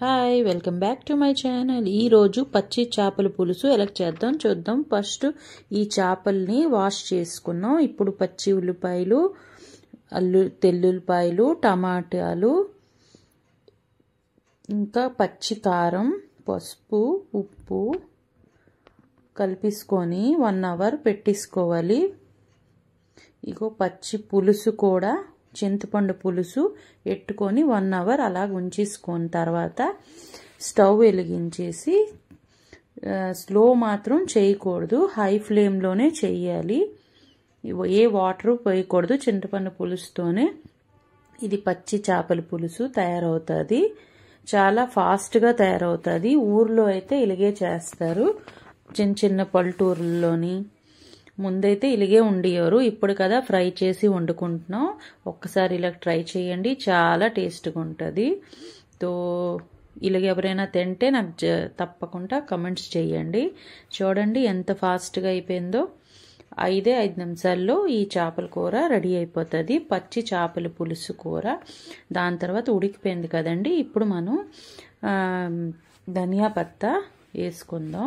Hi welcome back to my channel. ఈరోజు పచ్చి చేపల పులుసు ఎలా చేద్దాం చూద్దాం. ఫస్ట్ ఈ చేపల్ని వాష్ చేసుకున్నాం. ఇప్పుడు పచ్చి ఉల్లిపాయలు, తెల్లుల్లిపాయలు, టమాటాలు, ఇంకా పచ్చి కారం, పసుపు, ఉప్పు కలిపేసుకొని 1 అవర్ పెట్టేసుకోవాలి. ఇగో పచ్చి పులుసు కూడా, చింతపండు పులుసు ఎట్టుకొని 1 అవర్ అలా ఉంచేసుకొని తర్వాత స్టవ్ వెలిగించేసి స్లో మాత్రం చేయకూడదు, హై ఫ్లేమ్లోనే చేయాలి. ఏ వాటర్ పోయకూడదు. చింతపండు పులుసుతోనే ఇది పచ్చి చేపల పులుసు తయారవుతుంది. చాలా ఫాస్ట్గా తయారవుతుంది. ఊర్లో అయితే ఇలాగే చేస్తారు. చిన్న చిన్న పల్లెటూరుల్లోని ముందైతే ఇలాగే ఉండేవారు. ఇప్పుడు కదా ఫ్రై చేసి వండుకుంటున్నాం. ఒక్కసారి ఇలా ట్రై చేయండి, చాలా టేస్ట్గా ఉంటుంది. తో ఇలాగ ఎవరైనా తింటే నాకు తప్పకుండా కమెంట్స్ చేయండి. చూడండి ఎంత ఫాస్ట్గా అయిపోయిందో. 5 నిమిషాల్లో ఈ చేపల కూర రెడీ అయిపోతుంది. పచ్చి చేపల పులుసు కూర. దాని తర్వాత ఉడికిపోయింది కదండి. ఇప్పుడు మనం ధనియా పత్తా వేసుకుందాం.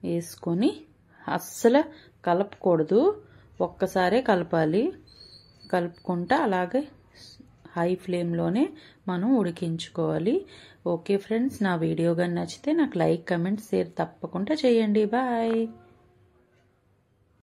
వేసుకొని అస్సలు కలపకూడదు, ఒక్కసారే కలపాలి. కలుపుకుంటా అలాగే హై ఫ్లేమ్లోనే మనం ఉడికించుకోవాలి. ఓకే ఫ్రెండ్స్, నా వీడియో కానీ నచ్చితే నాకు లైక్, కమెంట్, షేర్ తప్పకుండా చేయండి. బాయ్.